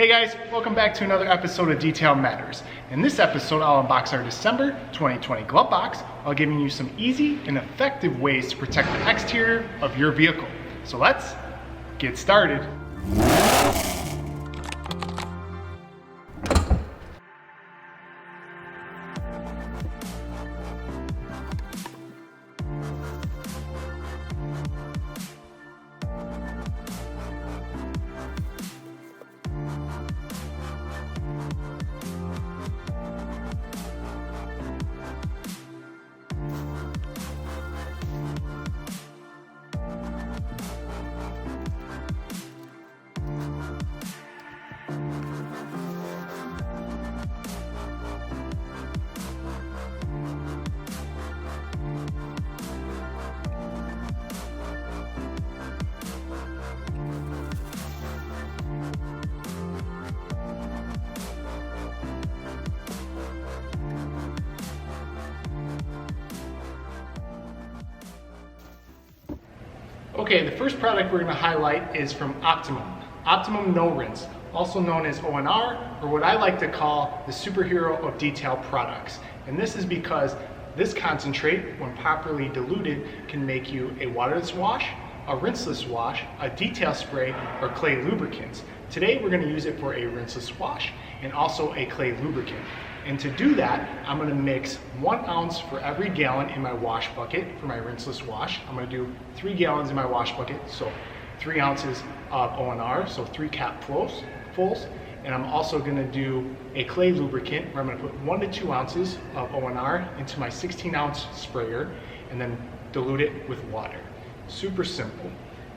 Hey guys, welcome back to another episode of Detail Matters. In this episode, I'll unbox our December 2020 glove box while giving you some easy and effective ways to protect the exterior of your vehicle. So let's get started. Okay, the first product we're going to highlight is from Optimum No Rinse, also known as ONR, or what I like to call the superhero of detail products. And this is because this concentrate, when properly diluted, can make you a waterless wash, a rinseless wash, a detail spray, or clay lubricants. Today we're going to use it for a rinseless wash and also a clay lubricant. And to do that, I'm going to mix 1 ounce for every gallon in my wash bucket for my rinseless wash. I'm going to do 3 gallons in my wash bucket, so 3 ounces of ONR, so 3 cap fulls. And I'm also going to do a clay lubricant where I'm going to put 1 to 2 ounces of ONR into my 16-ounce sprayer and then dilute it with water. Super simple.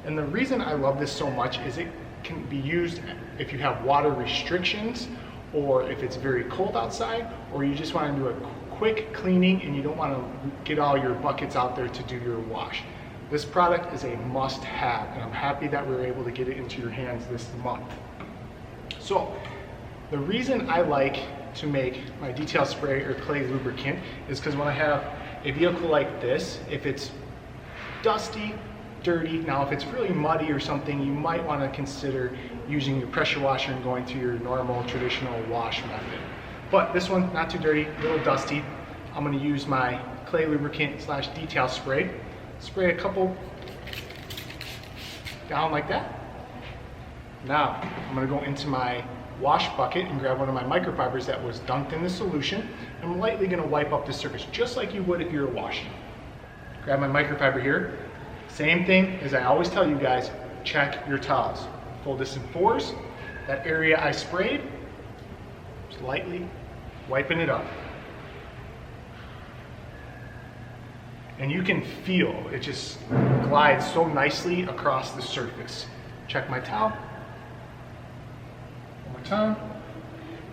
And the reason I love this so much is it can be used if you have water restrictions, or if it's very cold outside, or you just want to do a quick cleaning and you don't want to get all your buckets out there to do your wash. This product is a must-have, and I'm happy that we were able to get it into your hands this month. So, the reason I like to make my detail spray or clay lubricant is because when I have a vehicle like this, if it's dusty, dirty. Now, if it's really muddy or something, you might want to consider using your pressure washer and going to your normal traditional wash method. But this one, not too dirty, a little dusty. I'm going to use my clay lubricant / detail spray. Spray a couple down like that. Now, I'm going to go into my wash bucket and grab one of my microfibers that was dunked in the solution. I'm lightly going to wipe up the surface, just like you would if you were washing. Grab my microfiber here. Same thing as I always tell you guys, check your towels. Fold this in 4s. That area I sprayed, just lightly wiping it up. And you can feel it just glides so nicely across the surface. Check my towel. One more time.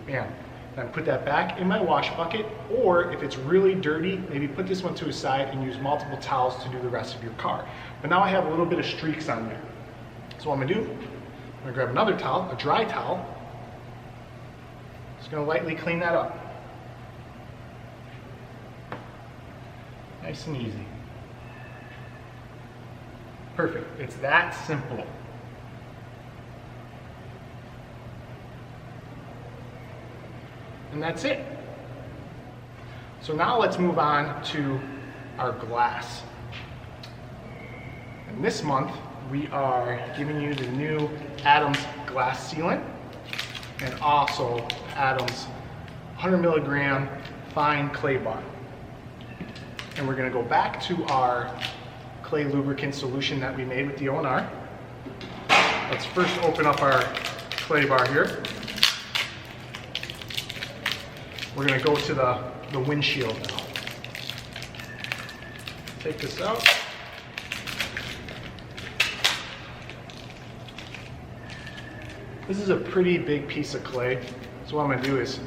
Bam. Then put that back in my wash bucket, or if it's really dirty, maybe put this one to a side and use multiple towels to do the rest of your car. But now I have a little bit of streaks on there. So what I'm gonna do, I'm gonna grab another towel, a dry towel. Just gonna lightly clean that up. Nice and easy. Perfect, it's that simple. And that's it. So now let's move on to our glass. And this month, we are giving you the new Adams glass sealant and also Adams 100 milligram fine clay bar. And we're gonna go back to our clay lubricant solution that we made with the ONR. Let's first open up our clay bar here. We're going to go to the windshield now. Take this out. This is a pretty big piece of clay. So what I'm going to do is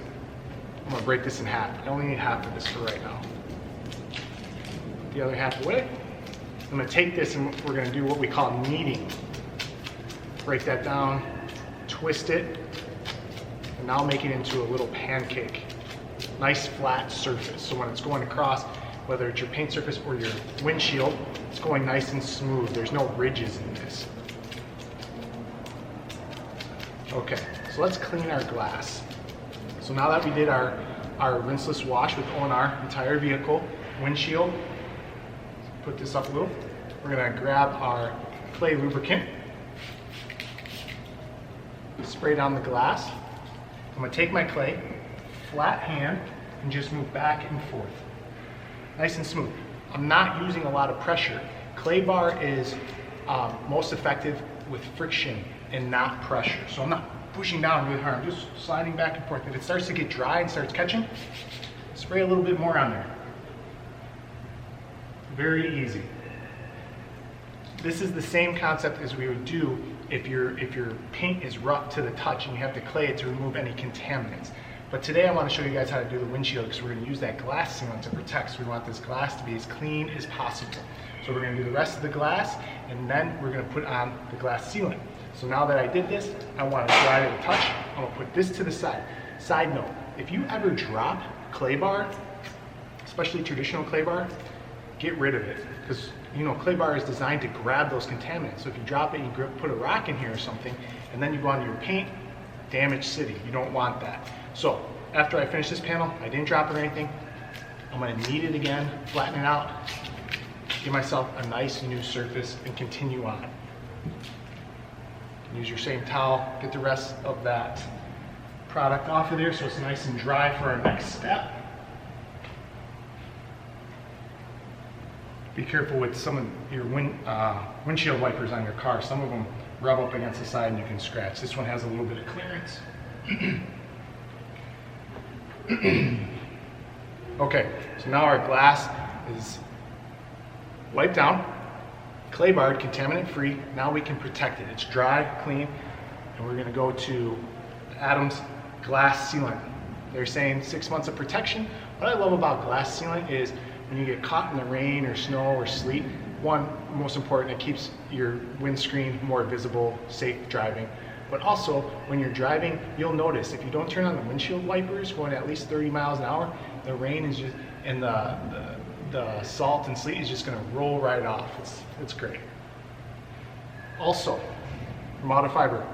I'm going to break this in half. I only need half of this for right now. Put the other half away. I'm going to take this and we're going to do what we call kneading. Break that down, twist it, and now make it into a little pancake. Nice flat surface, so when it's going across, whether it's your paint surface or your windshield, it's going nice and smooth. There's no ridges in this. Okay, So let's clean our glass. So now that we did our rinseless wash with ONR entire vehicle, windshield, put this up a little. We're gonna grab our clay lubricant, spray down the glass. I'm gonna take my clay, flat hand, and just move back and forth. Nice and smooth. I'm not using a lot of pressure. Clay bar is most effective with friction and not pressure. So I'm not pushing down really hard, I'm just sliding back and forth. If it starts to get dry and starts catching, spray a little bit more on there. Very easy. This is the same concept as we would do if your paint is rough to the touch and you have to clay it to remove any contaminants. But today I want to show you guys how to do the windshield because we're going to use that glass sealant to protect. So we want this glass to be as clean as possible. So we're going to do the rest of the glass and then we're going to put on the glass sealant. So now that I did this, I want to dry it a touch. I'm going to put this to the side. Side note, if you ever drop clay bar, especially traditional clay bar, get rid of it. Because you know, clay bar is designed to grab those contaminants. So if you drop it, you put a rock in here or something, and then you go onto your paint, damaged city. You don't want that. So after I finish this panel, I didn't drop it or anything. I'm going to knead it again, flatten it out, give myself a nice new surface, and continue on. Use your same towel, get the rest of that product off of there so it's nice and dry for our next step. Be careful with some of your windshield wipers on your car. Some of them rub up against the side and you can scratch. This one has a little bit of clearance. Okay, so now our glass is wiped down, clay barred, contaminant free. Now we can protect it. It's dry, clean, and we're gonna go to Adam's glass sealant. They're saying 6 months of protection. What I love about glass sealant is when you get caught in the rain or snow or sleet, one, most important, it keeps your windscreen more visible, safe driving. But also, when you're driving, you'll notice if you don't turn on the windshield wipers going at least 30 miles an hour, the rain is just, and the salt and sleet is just gonna roll right off. It's great. Also, from Autofiber,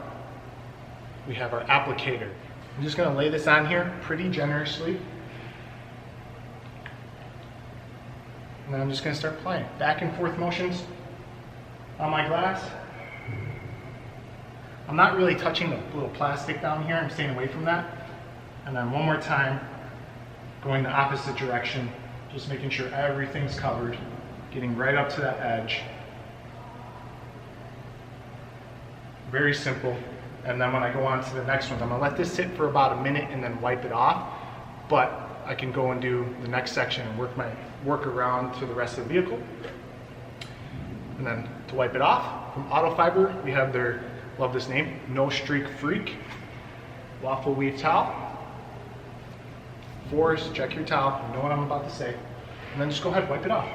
we have our applicator. I'm just gonna lay this on here pretty generously. And then I'm just gonna start applying back and forth motions on my glass. I'm not really touching the little plastic down here, I'm staying away from that. And then one more time, going the opposite direction, just making sure everything's covered, getting right up to that edge. Very simple. And then when I go on to the next one, I'm gonna let this sit for about a minute and then wipe it off. But I can go and do the next section and work around to the rest of the vehicle. And then to wipe it off, from Autofiber, we have their, love this name, No Streak Freak waffle weave towel. Force, check your towel, you know what I'm about to say. And then just go ahead and wipe it off.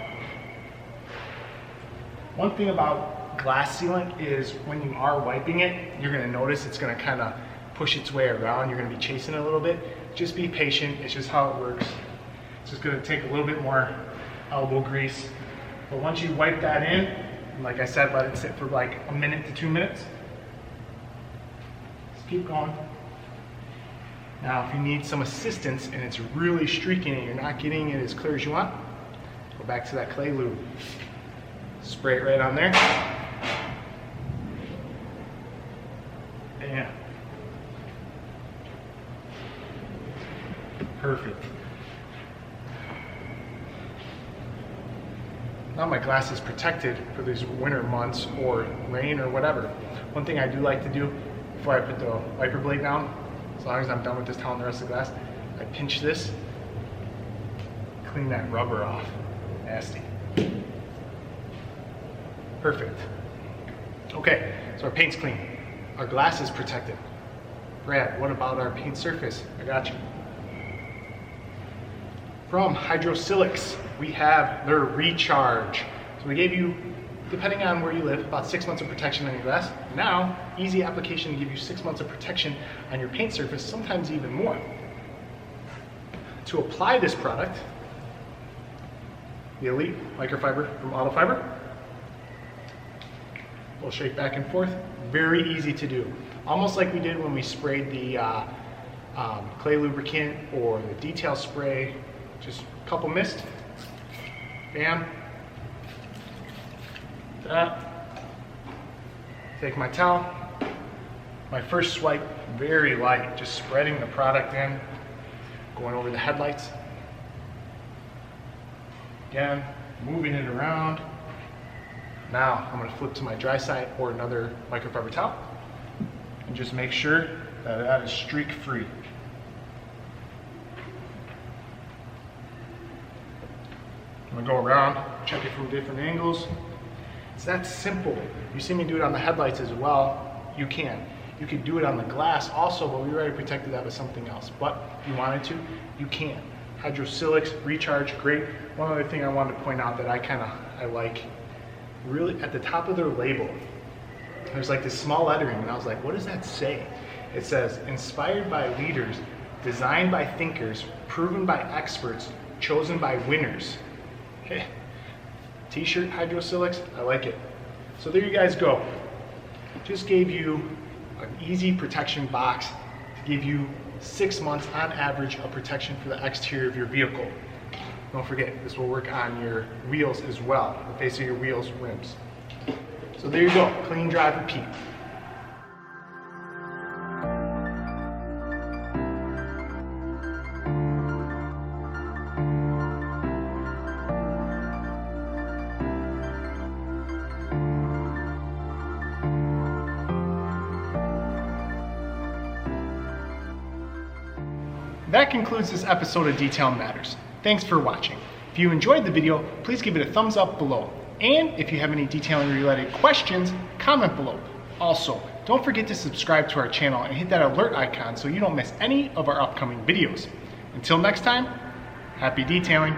One thing about glass sealant is when you are wiping it, you're gonna notice it's gonna kind of push its way around. You're gonna be chasing it a little bit. Just be patient, it's just how it works. It's just gonna take a little bit more elbow grease. But once you wipe that in, and like I said, let it sit for like a minute to 2 minutes. Just keep going. Now, if you need some assistance and it's really streaking and you're not getting it as clear as you want, go back to that clay lube. Spray it right on there. Bam. Perfect. Now my glass is protected for these winter months or rain or whatever. One thing I do like to do before I put the wiper blade down, as long as I'm done with this towel and the rest of the glass, I pinch this, clean that rubber off. Nasty. Perfect. Okay, so our paint's clean. Our glass is protected. Brad, what about our paint surface? I got you. From Hydrosilex, we have their Recharge. So we gave you, depending on where you live, about 6 months of protection on your glass. Now, easy application to give you 6 months of protection on your paint surface, sometimes even more. To apply this product, the Elite Microfiber from Autofiber. We'll shake back and forth. Very easy to do. almost like we did when we sprayed the clay lubricant or the detail spray. Just a couple mist, bam, that. Take my towel, my first swipe, very light, just spreading the product in, going over the headlights. Again, moving it around. Now I'm going to flip to my dry side or another microfiber towel and just make sure that that is streak free. I'm going to go around, check it from different angles. It's that simple. You see me do it on the headlights as well. You can. You could do it on the glass also, but we already protected that with something else. But if you wanted to, you can. Hydrosilex Recharge, great. One other thing I wanted to point out that I like, really at the top of their label, there's like this small lettering, and I was like, what does that say? It says, inspired by leaders, designed by thinkers, proven by experts, chosen by winners. Okay. T-shirt Hydrosilex, I like it. So there you guys go. Just gave you an easy protection box to give you 6 months on average of protection for the exterior of your vehicle. Don't forget, this will work on your wheels as well, the face of your wheels, rims. So there you go, clean, drive, repeat. That concludes this episode of Detail Matters. Thanks for watching. If you enjoyed the video, please give it a thumbs up below. And if you have any detailing related questions, comment below. Also, don't forget to subscribe to our channel and hit that alert icon so you don't miss any of our upcoming videos. Until next time, happy detailing.